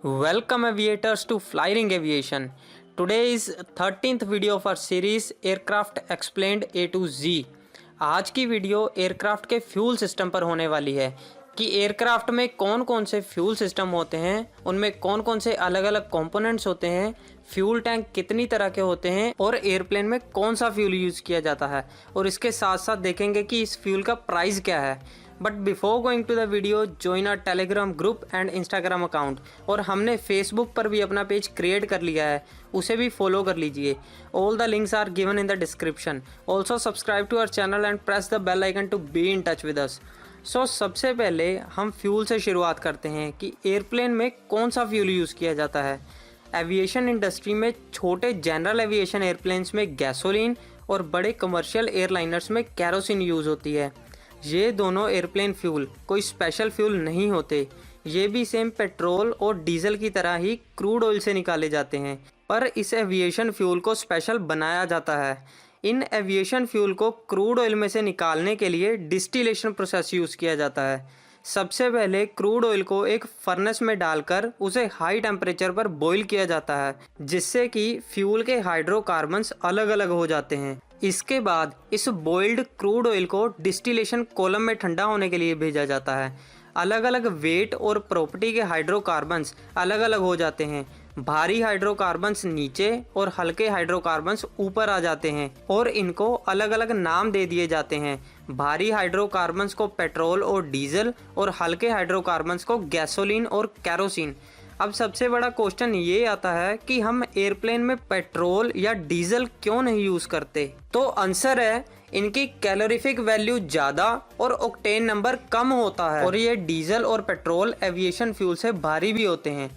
Welcome aviators to Flying Aviation. Today is 13th video of our series Aircraft Explained A to Z. आज की video aircraft के fuel system पर होने वाली है कि एयरक्राफ्ट में कौन कौन से फ्यूल सिस्टम होते हैं, उनमें कौन कौन से अलग अलग कंपोनेंट्स होते हैं, फ्यूल टैंक कितनी तरह के होते हैं और एयरप्लेन में कौन सा फ्यूल यूज़ किया जाता है, और इसके साथ साथ देखेंगे कि इस फ्यूल का प्राइस क्या है। But before going to the video, join our Telegram group and Instagram account, और हमने फेसबुक पर भी अपना पेज क्रिएट कर लिया है, उसे भी फॉलो कर लीजिए। All the links are given in the description. Also subscribe to our channel and press the bell icon to be in touch with us. So सबसे पहले हम फ्यूल से शुरुआत करते हैं कि एयरप्लेन में कौन सा फ्यूल यूज़ किया जाता है। एविएशन इंडस्ट्री में छोटे जनरल एविएशन एयरप्लेन्स में गैसोलीन और बड़े कमर्शियल एयरलाइनर्स में कैरोसिन यूज़ होती है। ये दोनों एयरप्लेन फ्यूल कोई स्पेशल फ्यूल नहीं होते, ये भी सेम पेट्रोल और डीजल की तरह ही क्रूड ऑयल से निकाले जाते हैं, पर इस एविएशन फ्यूल को स्पेशल बनाया जाता है। इन एविएशन फ्यूल को क्रूड ऑयल में से निकालने के लिए डिस्टिलेशन प्रोसेस यूज़ किया जाता है। सबसे पहले क्रूड ऑयल को एक फर्नेस में डालकर उसे हाई टेम्परेचर पर बॉईल किया जाता है, जिससे कि फ्यूल के हाइड्रोकार्बन्स अलग अलग हो जाते हैं। इसके बाद इस बॉइल्ड क्रूड ऑयल को डिस्टिलेशन कॉलम में ठंडा होने के लिए भेजा जाता है। अलग अलग वेट और प्रॉपर्टी के हाइड्रोकार्बन्स अलग अलग हो जाते हैं। भारी हाइड्रोकार्बन्स नीचे और हल्के हाइड्रोकार्बन्स ऊपर आ जाते हैं और इनको अलग अलग नाम दे दिए जाते हैं। भारी हाइड्रोकार्बन्स को पेट्रोल और डीजल और हल्के हाइड्रोकार्बन्स को गैसोलीन और कैरोसिन। अब सबसे बड़ा क्वेश्चन ये आता है कि हम एयरप्लेन में पेट्रोल या डीजल क्यों नहीं यूज़ करते। तो आंसर है, इनकी कैलोरीफिक वैल्यू ज़्यादा और ऑक्टेन नंबर कम होता है, और ये डीजल और पेट्रोल एविएशन फ्यूल से भारी भी होते हैं।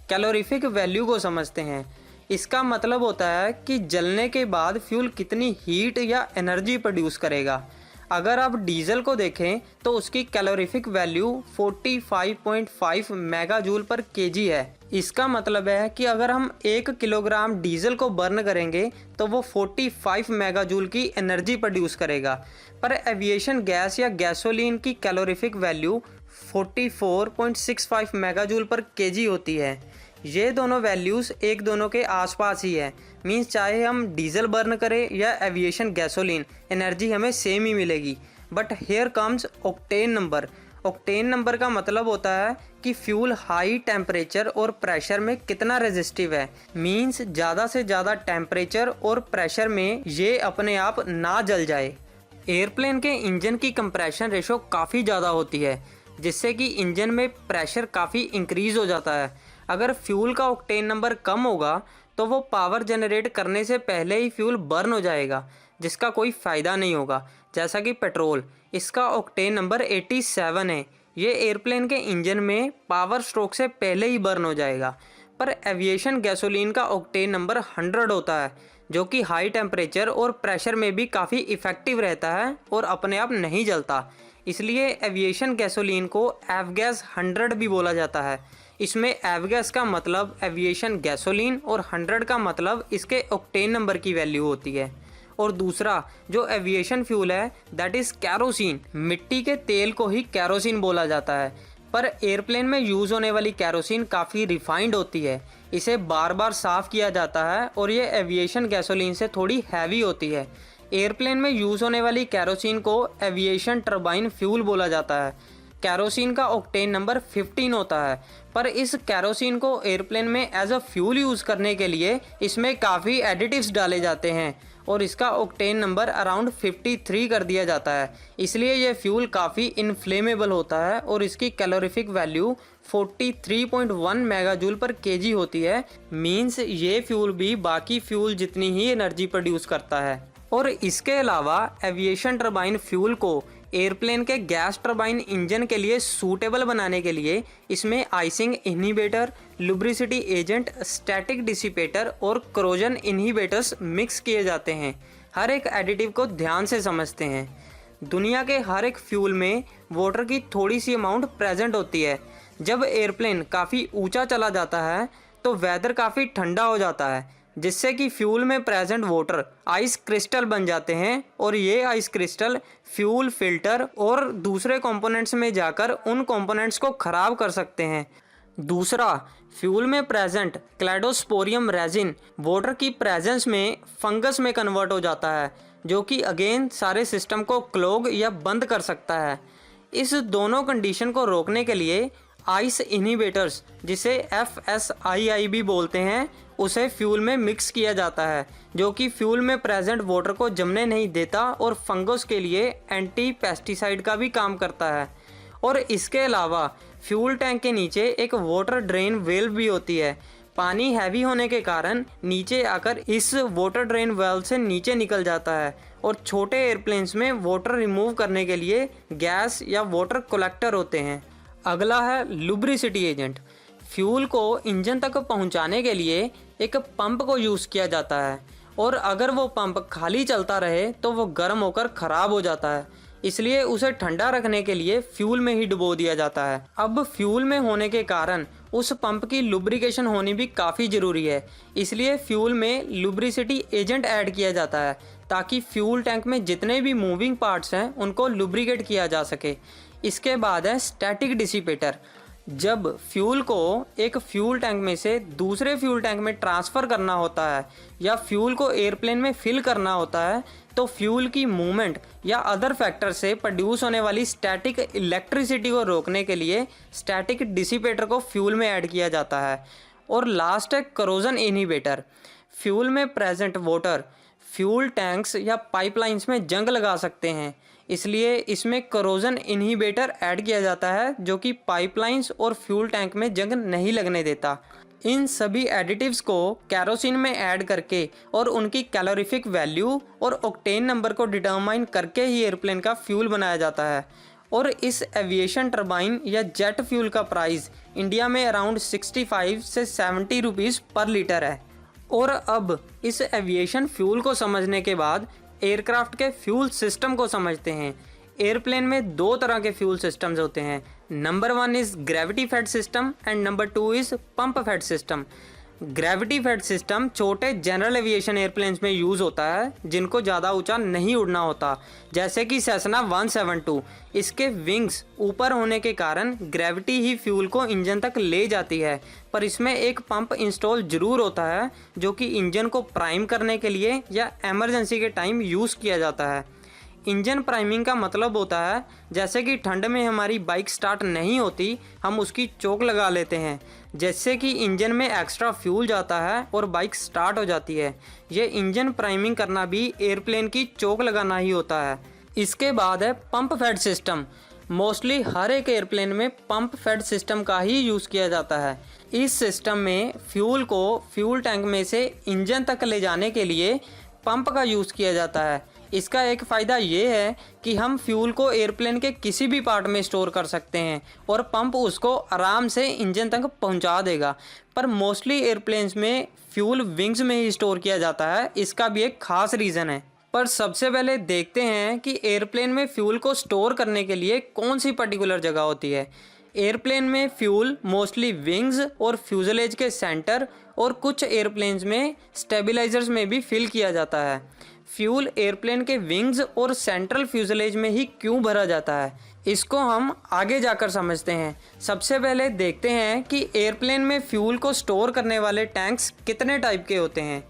कैलोरीफिक वैल्यू को समझते हैं। इसका मतलब होता है कि जलने के बाद फ्यूल कितनी हीट या एनर्जी प्रोड्यूस करेगा। अगर आप डीजल को देखें तो उसकी कैलोरीफिक वैल्यू 45.5 मेगा जूल पर केजी है। इसका मतलब है कि अगर हम 1 किलोग्राम डीजल को बर्न करेंगे तो वो 45 मेगा जूल की एनर्जी प्रोड्यूस करेगा। पर एविएशन गैस या गैसोलीन की कैलोरीफिक वैल्यू 44.65 मेगा जूल पर केजी होती है। ये दोनों वैल्यूज़ एक दोनों के आसपास ही है। मींस चाहे हम डीजल बर्न करें या एविएशन गैसोलीन, एनर्जी हमें सेम ही मिलेगी। But here comes octane number. Octane number का मतलब होता है कि फ्यूल हाई टेम्परेचर और प्रेशर में कितना रेजिस्टिव है। मींस ज़्यादा से ज़्यादा टेम्परेचर और प्रेशर में ये अपने आप ना जल जाए। एयरप्लेन के इंजन की कंप्रेशन रेशो काफ़ी ज़्यादा होती है, जिससे कि इंजन में प्रेशर काफ़ी इंक्रीज़ हो जाता है। अगर फ्यूल का ऑक्टेन नंबर कम होगा तो वो पावर जनरेट करने से पहले ही फ्यूल बर्न हो जाएगा, जिसका कोई फ़ायदा नहीं होगा। जैसा कि पेट्रोल, इसका ऑक्टेन नंबर 87 है। ये एयरप्लेन के इंजन में पावर स्ट्रोक से पहले ही बर्न हो जाएगा। पर एविएशन गैसोलीन का ऑक्टेन नंबर 100 होता है, जो कि हाई टेम्परेचर और प्रेशर में भी काफ़ी इफ़ेक्टिव रहता है और अपने आप नहीं जलता। इसलिए एविएशन गैसोलीन को एवगैस 100 भी बोला जाता है। इसमें एवगैस का मतलब एविएशन गैसोलीन और 100 का मतलब इसके ऑक्टेन नंबर की वैल्यू होती है। और दूसरा जो एविएशन फ्यूल है दैट इज़ कैरोसिन। मिट्टी के तेल को ही कैरोसिन बोला जाता है, पर एयरप्लेन में यूज़ होने वाली कैरोसिन काफ़ी रिफाइंड होती है। इसे बार बार साफ़ किया जाता है और ये एविएशन गैसोलीन से थोड़ी हैवी होती है। एयरप्लेन में यूज़ होने वाली कैरोसिन को एविएशन टर्बाइन फ्यूल बोला जाता है। कैरोसिन का ऑक्टेन नंबर 15 होता है, पर इस कैरोसिन को एयरप्लेन में एज अ फ्यूल यूज़ करने के लिए इसमें काफ़ी एडिटिव्स डाले जाते हैं और इसका ऑक्टेन नंबर अराउंड 53 कर दिया जाता है। इसलिए यह फ्यूल काफ़ी इनफ्लेमेबल होता है और इसकी कैलोरीफिक वैल्यू 43.1 मेगा जूल पर केजी होती है। मींस ये फ्यूल भी बाकी फ्यूल जितनी ही एनर्जी प्रोड्यूस करता है। और इसके अलावा एविएशन टर्बाइन फ्यूल को एयरप्लेन के गैस टर्बाइन इंजन के लिए सूटेबल बनाने के लिए इसमें icing inhibitor, lubricity agent, static dissipator और करोजन इन्हिबिटर्स मिक्स किए जाते हैं। हर एक एडिटिव को ध्यान से समझते हैं। दुनिया के हर एक फ्यूल में वाटर की थोड़ी सी अमाउंट प्रेजेंट होती है। जब एयरप्लेन काफ़ी ऊंचा चला जाता है तो वेदर काफ़ी ठंडा हो जाता है, जिससे कि फ्यूल में प्रेजेंट वाटर आइस क्रिस्टल बन जाते हैं और ये आइस क्रिस्टल फ्यूल फिल्टर और दूसरे कंपोनेंट्स में जाकर उन कंपोनेंट्स को ख़राब कर सकते हैं। दूसरा, फ्यूल में प्रेजेंट क्लैडोस्पोरियम रेजिन वाटर की प्रेजेंस में फंगस में कन्वर्ट हो जाता है, जो कि अगेन सारे सिस्टम को क्लोग या बंद कर सकता है। इस दोनों कंडीशन को रोकने के लिए आइस इनहिबिटर्स, जिसे FSII भी बोलते हैं, उसे फ्यूल में मिक्स किया जाता है, जो कि फ्यूल में प्रेजेंट वाटर को जमने नहीं देता और फंगस के लिए एंटी पेस्टिसाइड का भी काम करता है। और इसके अलावा फ्यूल टैंक के नीचे एक वाटर ड्रेन वेल्व भी होती है। पानी हैवी होने के कारण नीचे आकर इस वाटर ड्रेन वेल्व से नीचे निकल जाता है और छोटे एयरप्लेन्स में वाटर रिमूव करने के लिए गैस या वाटर कलेक्टर होते हैं। अगला है लुब्रिसिटी एजेंट। फ्यूल को इंजन तक पहुंचाने के लिए एक पंप को यूज़ किया जाता है और अगर वो पंप खाली चलता रहे तो वो गर्म होकर ख़राब हो जाता है, इसलिए उसे ठंडा रखने के लिए फ्यूल में ही डुबो दिया जाता है। अब फ्यूल में होने के कारण उस पंप की लुब्रिकेशन होनी भी काफ़ी ज़रूरी है, इसलिए फ्यूल में लुब्रिसिटी एजेंट ऐड किया जाता है ताकि फ्यूल टैंक में जितने भी मूविंग पार्ट्स हैं उनको लुब्रिकेट किया जा सके। इसके बाद है स्टैटिक डिसिपेटर। जब फ्यूल को एक फ्यूल टैंक में से दूसरे फ्यूल टैंक में ट्रांसफ़र करना होता है या फ्यूल को एयरप्लेन में फिल करना होता है तो फ्यूल की मूवमेंट या अदर फैक्टर से प्रोड्यूस होने वाली स्टैटिक इलेक्ट्रिसिटी को रोकने के लिए स्टैटिक डिसिपेटर को फ्यूल में ऐड किया जाता है। और लास्ट है करोजन इनहिबिटर। फ्यूल में प्रेजेंट वाटर फ्यूल टैंक्स या पाइपलाइंस में जंग लगा सकते हैं, इसलिए इसमें करोजन इनहिबिटर ऐड किया जाता है जो कि पाइपलाइंस और फ्यूल टैंक में जंग नहीं लगने देता। इन सभी एडिटिव्स को कैरोसिन में ऐड करके और उनकी कैलोरीफिक वैल्यू और ऑक्टेन नंबर को डिटरमाइन करके ही एयरप्लेन का फ्यूल बनाया जाता है। और इस एविएशन टरबाइन या जेट फ्यूल का प्राइस इंडिया में अराउंड 65 से 70 रुपीज़ पर लीटर है। और अब इस एविएशन फ्यूल को समझने के बाद एयरक्राफ्ट के फ्यूल सिस्टम को समझते हैं। एयरप्लेन में दो तरह के फ्यूल सिस्टम्स होते हैं। Number 1 is gravity fed system and number 2 is pump fed system. Gravity fed system छोटे जनरल एविएशन एयरप्लेन्स में यूज़ होता है जिनको ज़्यादा ऊंचा नहीं उड़ना होता, जैसे कि सेसना 172। इसके विंग्स ऊपर होने के कारण ग्रेविटी ही फ्यूल को इंजन तक ले जाती है, पर इसमें एक पंप इंस्टॉल ज़रूर होता है जो कि इंजन को प्राइम करने के लिए या एमरजेंसी के टाइम यूज़ किया जाता है। इंजन प्राइमिंग का मतलब होता है जैसे कि ठंड में हमारी बाइक स्टार्ट नहीं होती, हम उसकी चोक लगा लेते हैं, जैसे कि इंजन में एक्स्ट्रा फ्यूल जाता है और बाइक स्टार्ट हो जाती है। ये इंजन प्राइमिंग करना भी एयरप्लेन की चोक लगाना ही होता है। इसके बाद है पंप फेड सिस्टम। मोस्टली हर एक एयरप्लेन में पंप फेड सिस्टम का ही यूज़ किया जाता है। इस सिस्टम में फ्यूल को फ्यूल टैंक में से इंजन तक ले जाने के लिए पंप का यूज़ किया जाता है। इसका एक फ़ायदा ये है कि हम फ्यूल को एयरप्लेन के किसी भी पार्ट में स्टोर कर सकते हैं और पंप उसको आराम से इंजन तक पहुंचा देगा। पर मोस्टली एयरप्लेन्स में फ्यूल विंग्स में ही स्टोर किया जाता है, इसका भी एक ख़ास रीज़न है। पर सबसे पहले देखते हैं कि एयरप्लेन में फ्यूल को स्टोर करने के लिए कौन सी पर्टिकुलर जगह होती है। एयरप्लेन में फ्यूल मोस्टली विंग्स और फ्यूजलेज के सेंटर और कुछ एयरप्लेन्स में स्टेबलाइजर्स में भी फिल किया जाता है। फ्यूल एयरप्लेन के विंग्स और सेंट्रल फ्यूजलेज में ही क्यों भरा जाता है, इसको हम आगे जाकर समझते हैं। सबसे पहले देखते हैं कि एयरप्लेन में फ्यूल को स्टोर करने वाले टैंक्स कितने टाइप के होते हैं।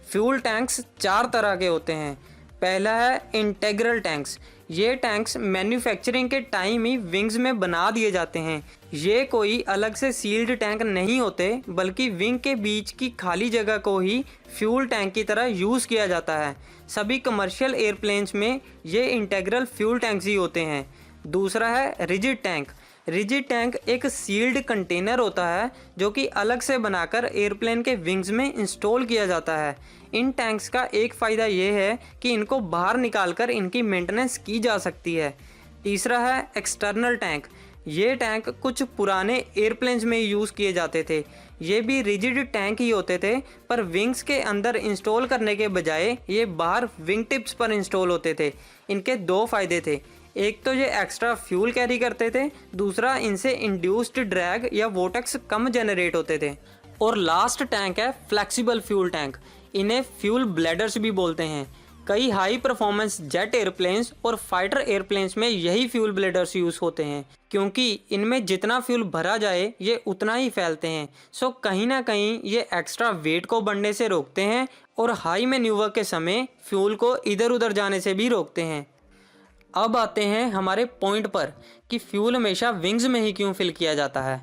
फ्यूल टैंक्स 4 तरह के होते हैं। पहला है इंटेग्रल टैंक्स। ये टैंक्स मैन्युफैक्चरिंग के टाइम ही विंग्स में बना दिए जाते हैं। ये कोई अलग से सील्ड टैंक नहीं होते, बल्कि विंग के बीच की खाली जगह को ही फ्यूल टैंक की तरह यूज़ किया जाता है। सभी कमर्शियल एयरप्लेन्स में ये इंटेग्रल फ्यूल टैंक्स ही होते हैं। दूसरा है रिजिड टैंक। रिजिड टैंक एक सील्ड कंटेनर होता है जो कि अलग से बनाकर एयरप्लेन के विंग्स में इंस्टॉल किया जाता है। इन टैंक्स का एक फ़ायदा ये है कि इनको बाहर निकालकर इनकी मेंटेनेंस की जा सकती है। तीसरा है एक्सटर्नल टैंक। ये टैंक कुछ पुराने एयरप्लेन्स में यूज़ किए जाते थे। ये भी रिजिड टैंक ही होते थे, पर विंग्स के अंदर इंस्टॉल करने के बजाय ये बाहर विंग टिप्स पर इंस्टॉल होते थे। इनके 2 फ़ायदे थे। एक तो ये एक्स्ट्रा फ्यूल कैरी करते थे, दूसरा इनसे इंड्यूस्ड ड्रैग या वोटेक्स कम जनरेट होते थे। और लास्ट टैंक है फ्लेक्सिबल फ्यूल टैंक। इन्हें फ्यूल ब्लैडर्स भी बोलते हैं। कई हाई परफॉर्मेंस जेट एयरप्लेन्स और फाइटर एयरप्लेन्स में यही फ्यूल ब्लेडर्स यूज़ होते हैं, क्योंकि इनमें जितना फ्यूल भरा जाए ये उतना ही फैलते हैं। सो कहीं ना कहीं ये एक्स्ट्रा वेट को बढ़ने से रोकते हैं और हाई मैन्यूवर के समय फ्यूल को इधर उधर जाने से भी रोकते हैं। अब आते हैं हमारे पॉइंट पर कि फ्यूल हमेशा विंग्स में ही क्यों फिल किया जाता है।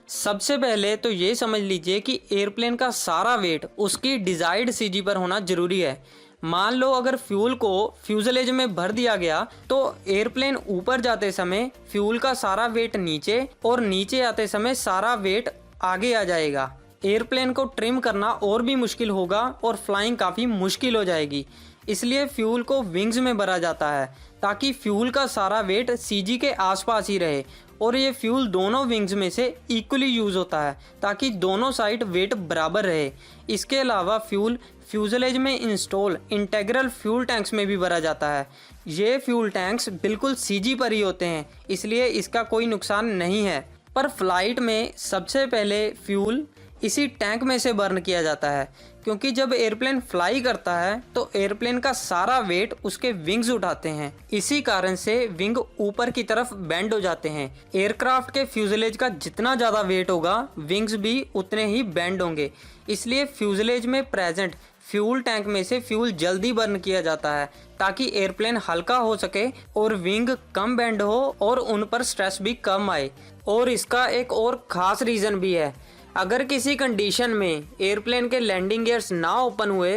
सबसे पहले तो ये समझ लीजिए कि एयरप्लेन का सारा वेट उसकी डिज़ायर्ड सीजी पर होना ज़रूरी है। मान लो अगर फ्यूल को फ्यूजलेज में भर दिया गया तो एयरप्लेन ऊपर जाते समय फ्यूल का सारा वेट नीचे और नीचे आते समय सारा वेट आगे आ जाएगा। एयरप्लेन को ट्रिम करना और भी मुश्किल होगा और फ्लाइंग काफ़ी मुश्किल हो जाएगी। इसलिए फ्यूल को विंग्स में भरा जाता है ताकि फ्यूल का सारा वेट सीजी के आसपास ही रहे और ये फ्यूल दोनों विंग्स में से इक्वली यूज़ होता है ताकि दोनों साइड वेट बराबर रहे। इसके अलावा फ्यूल फ्यूजलेज में इंस्टॉल इंटेग्रल फ्यूल टैंक्स में भी भरा जाता है। ये फ्यूल टैंक्स बिल्कुल सीजी पर ही होते हैं, इसलिए इसका कोई नुकसान नहीं है। पर फ्लाइट में सबसे पहले फ्यूल इसी टैंक में से बर्न किया जाता है, क्योंकि जब एयरप्लेन फ्लाई करता है तो एयरप्लेन का सारा वेट उसके विंग्स उठाते हैं। इसी कारण से विंग ऊपर की तरफ बेंड हो जाते हैं। एयरक्राफ्ट के फ्यूजलेज का जितना ज़्यादा वेट होगा विंग्स भी उतने ही बेंड होंगे। इसलिए फ्यूजलेज में प्रेजेंट फ्यूल टैंक में से फ्यूल जल्दी बर्न किया जाता है ताकि एयरप्लेन हल्का हो सके और विंग कम बेंड हो और उन पर स्ट्रेस भी कम आए। और इसका एक और ख़ास रीज़न भी है। अगर किसी कंडीशन में एयरप्लेन के लैंडिंग गियर्स ना ओपन हुए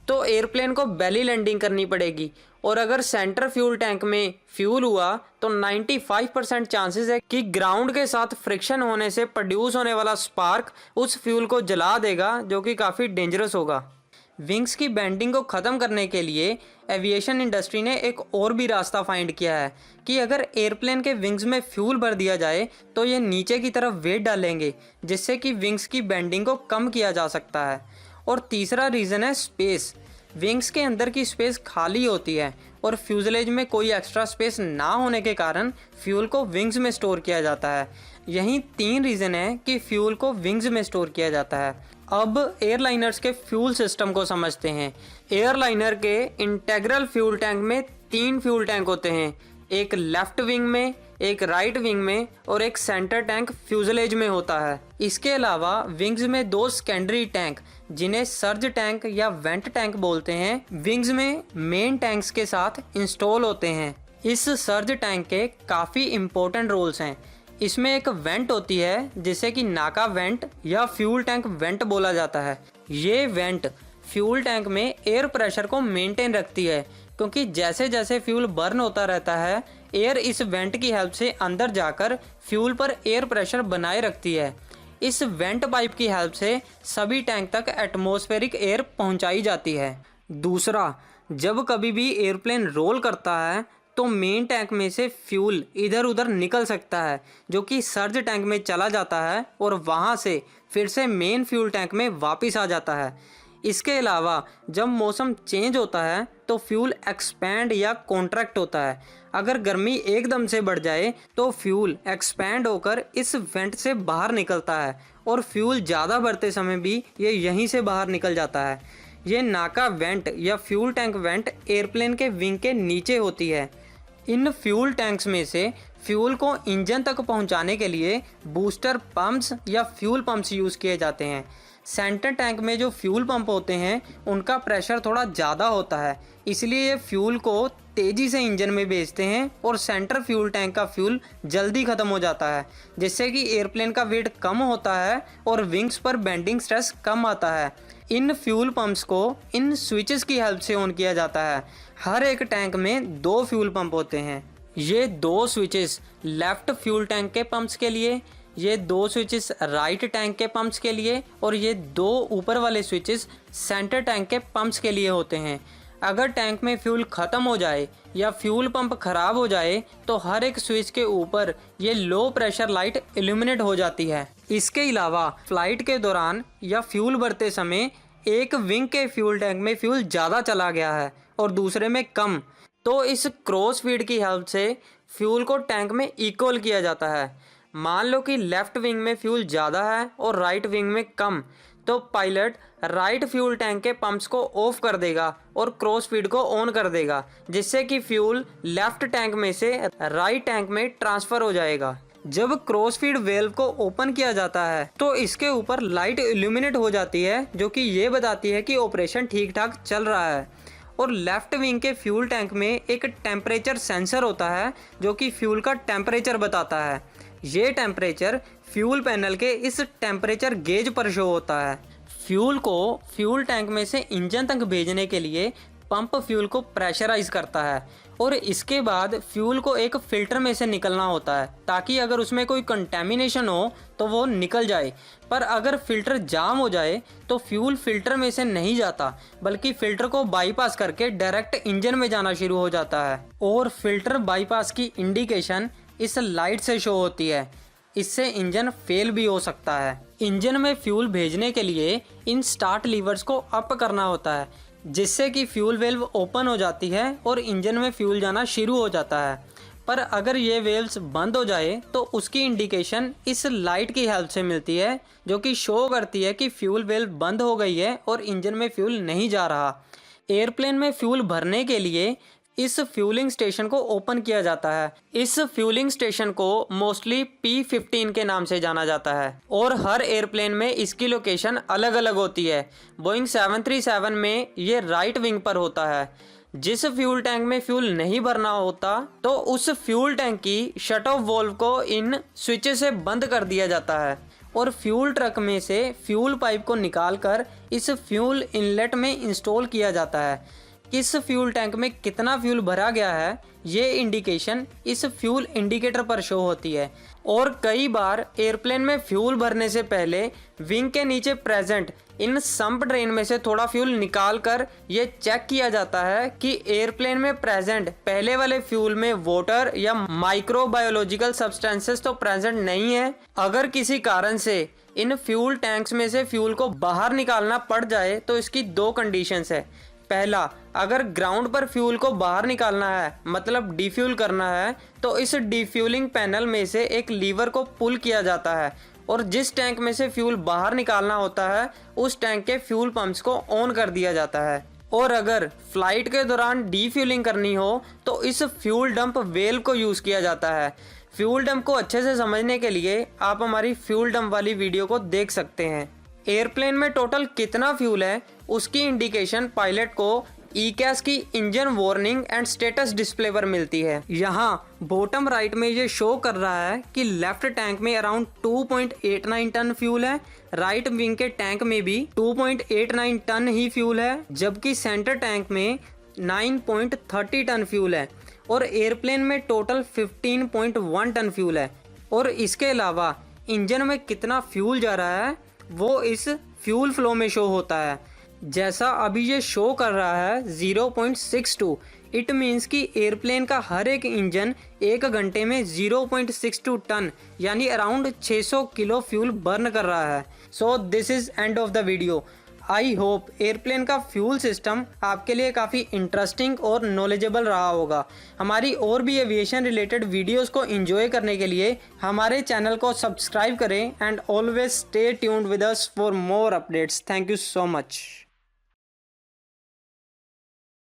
तो एयरप्लेन को बेली लैंडिंग करनी पड़ेगी, और अगर सेंटर फ्यूल टैंक में फ्यूल हुआ तो 95% चांसेस है कि ग्राउंड के साथ फ्रिक्शन होने से प्रोड्यूस होने वाला स्पार्क उस फ्यूल को जला देगा, जो कि काफ़ी डेंजरस होगा। विंग्स की बेंडिंग को ख़त्म करने के लिए एविएशन इंडस्ट्री ने एक और भी रास्ता फाइंड किया है कि अगर एयरप्लेन के विंग्स में फ्यूल भर दिया जाए तो ये नीचे की तरफ वेट डालेंगे, जिससे कि विंग्स की बेंडिंग को कम किया जा सकता है। और तीसरा रीज़न है स्पेस। विंग्स के अंदर की स्पेस खाली होती है और फ्यूजलेज में कोई एक्स्ट्रा स्पेस ना होने के कारण फ्यूल को विंग्स में स्टोर किया जाता है। यही 3 रीज़न है कि फ्यूल को विंग्स में स्टोर किया जाता है। अब एयरलाइनर्स के फ्यूल सिस्टम को समझते हैं। एयरलाइनर के इंटेग्रल फ्यूल टैंक में 3 फ्यूल टैंक होते हैं, एक लेफ्ट विंग में, एक राइट विंग में और एक सेंटर टैंक फ्यूजलेज में होता है। इसके अलावा विंग्स में 2 सेकेंडरी टैंक जिन्हें सर्ज टैंक या वेंट टैंक बोलते हैं, विंग्स में मेन टैंक्स के साथ इंस्टॉल होते हैं। इस सर्ज टैंक के काफ़ी इंपॉर्टेंट रोल्स हैं। इसमें एक वेंट होती है जिसे कि नाका वेंट या फ्यूल टैंक वेंट बोला जाता है। ये वेंट फ्यूल टैंक में एयर प्रेशर को मेंटेन रखती है, क्योंकि जैसे जैसे फ्यूल बर्न होता रहता है एयर इस वेंट की हेल्प से अंदर जाकर फ्यूल पर एयर प्रेशर बनाए रखती है। इस वेंट पाइप की हेल्प से सभी टैंक तक एटमॉस्फेरिक एयर पहुंचाई जाती है। दूसरा, जब कभी भी एयरप्लेन रोल करता है तो मेन टैंक में से फ्यूल इधर उधर निकल सकता है, जो कि सर्ज टैंक में चला जाता है और वहाँ से फिर से मेन फ्यूल टैंक में वापस आ जाता है। इसके अलावा जब मौसम चेंज होता है तो फ्यूल एक्सपैंड या कॉन्ट्रैक्ट होता है। अगर गर्मी एकदम से बढ़ जाए तो फ्यूल एक्सपैंड होकर इस वेंट से बाहर निकलता है और फ्यूल ज़्यादा बढ़ते समय भी ये यहीं से बाहर निकल जाता है। ये नाका वेंट या फ्यूल टैंक वेंट एयरप्लेन के विंग के नीचे होती है। इन फ्यूल टैंक्स में से फ्यूल को इंजन तक पहुंचाने के लिए बूस्टर पंप्स या फ्यूल पंप्स यूज़ किए जाते हैं। सेंटर टैंक में जो फ्यूल पंप होते हैं उनका प्रेशर थोड़ा ज़्यादा होता है, इसलिए ये फ्यूल को तेज़ी से इंजन में भेजते हैं और सेंटर फ्यूल टैंक का फ्यूल जल्दी ख़त्म हो जाता है, जिससे कि एयरप्लेन का वेट कम होता है और विंग्स पर बेंडिंग स्ट्रेस कम आता है। इन फ्यूल पंप्स को इन स्विचेस की हेल्प से ऑन किया जाता है। हर एक टैंक में 2 फ्यूल पंप होते हैं। ये 2 स्विचेस लेफ्ट फ्यूल टैंक के पंप्स के लिए, ये 2 स्विचेस राइट टैंक के पंप्स के लिए और ये 2 ऊपर वाले स्विचेस सेंटर टैंक के पंप्स के लिए होते हैं। अगर टैंक में फ्यूल ख़त्म हो जाए या फ्यूल पंप ख़राब हो जाए तो हर एक स्विच के ऊपर ये लो प्रेशर लाइट इल्यूमिनेट हो जाती है। इसके अलावा फ्लाइट के दौरान या फ्यूल भरते समय एक विंग के फ्यूल टैंक में फ्यूल ज़्यादा चला गया है और दूसरे में कम, तो इस क्रॉस फीड की हेल्प से फ्यूल को टैंक में इक्वल किया जाता है। मान लो कि लेफ्ट विंग में फ्यूल ज़्यादा है और राइट विंग में कम, तो पायलट राइट फ्यूल टैंक के पंप्स को ऑफ कर देगा और क्रॉस फीड को ऑन कर देगा, जिससे कि फ्यूल लेफ्ट टैंक में से राइट टैंक में ट्रांसफर हो जाएगा। जब क्रॉस फीड वेल्व को ओपन किया जाता है तो इसके ऊपर लाइट इल्यूमिनेट हो जाती है, जो कि ये बताती है कि ऑपरेशन ठीक ठाक चल रहा है। और लेफ्ट विंग के फ्यूल टैंक में एक टेम्परेचर सेंसर होता है जो कि फ्यूल का टेम्परेचर बताता है। ये टेम्परेचर फ्यूल पैनल के इस टेम्परेचर गेज पर शो होता है। फ्यूल को फ्यूल टैंक में से इंजन तक भेजने के लिए पंप फ्यूल को प्रेशराइज करता है और इसके बाद फ्यूल को एक फ़िल्टर में से निकलना होता है, ताकि अगर उसमें कोई कंटेमिनेशन हो तो वो निकल जाए। पर अगर फ़िल्टर जाम हो जाए तो फ्यूल फ़िल्टर में से नहीं जाता, बल्कि फ़िल्टर को बाईपास करके डायरेक्ट इंजन में जाना शुरू हो जाता है। और फ़िल्टर बाईपास की इंडिकेशन इस लाइट से शो होती है। इससे इंजन फेल भी हो सकता है। इंजन में फ्यूल भेजने के लिए इन स्टार्ट लीवर्स को अप करना होता है, जिससे कि फ्यूल वेल्व ओपन हो जाती है और इंजन में फ्यूल जाना शुरू हो जाता है। पर अगर ये वेल्व्स बंद हो जाए तो उसकी इंडिकेशन इस लाइट की हेल्प से मिलती है, जो कि शो करती है कि फ्यूल वेल्व बंद हो गई है और इंजन में फ्यूल नहीं जा रहा। एयरप्लेन में फ्यूल भरने के लिए इस फ्यूलिंग स्टेशन को ओपन किया जाता है। इस फ्यूलिंग स्टेशन को मोस्टली P15 के नाम से जाना जाता है और हर एयरप्लेन में इसकी लोकेशन अलग अलग होती है। बोइंग 737 में ये राइट विंग पर होता है। जिस फ्यूल टैंक में फ्यूल नहीं भरना होता तो उस फ्यूल टैंक की शट ऑफ वॉल्व को इन स्विचेस से बंद कर दिया जाता है और फ्यूल ट्रक में से फ्यूल पाइप को निकालकर इस फ्यूल इनलेट में इंस्टॉल किया जाता है। किस फ्यूल टैंक में कितना फ्यूल भरा गया है ये इंडिकेशन इस फ्यूल इंडिकेटर पर शो होती है। और कई बार एयरप्लेन में फ्यूल भरने से पहले विंग के नीचे प्रेजेंट इन सम्प ड्रेन में से थोड़ा फ्यूल निकाल कर ये चेक किया जाता है कि एयरप्लेन में प्रेजेंट पहले वाले फ्यूल में वाटर या माइक्रोबायोलॉजिकल सब्सटेंसेस तो प्रेजेंट नहीं है। अगर किसी कारण से इन फ्यूल टैंक्स में से फ्यूल को बाहर निकालना पड़ जाए तो इसकी दो कंडीशंस है। पहला, अगर ग्राउंड पर फ्यूल को बाहर निकालना है, मतलब डिफ्यूल करना है, तो इस डिफ्यूलिंग पैनल में से एक लीवर को पुल किया जाता है और जिस टैंक में से फ्यूल बाहर निकालना होता है उस टैंक के फ्यूल पंप्स को ऑन कर दिया जाता है। और अगर फ्लाइट के दौरान डिफ्यूलिंग करनी हो तो इस फ्यूल डंप वेल्व को यूज़ किया जाता है। फ्यूल डंप को अच्छे से समझने के लिए आप हमारी फ्यूल डंप वाली वीडियो को देख सकते हैं। एयरप्लेन में टोटल कितना फ्यूल है उसकी इंडिकेशन पायलट को ECAS की engine warning and status display पर मिलती है। यहाँ बॉटम राइट में ये शो कर रहा है कि लेफ्ट टैंक में अराउंड 2.89 टन फ्यूल है, राइट विंग के टैंक में भी 2.89 टन ही फ्यूल है, जबकि सेंटर टैंक में 9.30 टन फ्यूल है और एयरप्लेन में टोटल 15.1 टन फ्यूल है। और इसके अलावा इंजन में कितना फ्यूल जा रहा है वो इस फ्यूल फ्लो में शो होता है। जैसा अभी ये शो कर रहा है 0.62, इट मीन्स कि एयरप्लेन का हर एक इंजन एक घंटे में 0.62 टन यानी अराउंड 600 किलो फ्यूल बर्न कर रहा है। So this is end of the video. I hope airplane का फ्यूल सिस्टम आपके लिए काफ़ी इंटरेस्टिंग और नॉलेजेबल रहा होगा। हमारी और भी एविएशन रिलेटेड वीडियोस को एंजॉय करने के लिए हमारे चैनल को सब्सक्राइब करें and always stay tuned with us for more updates. Thank you so much.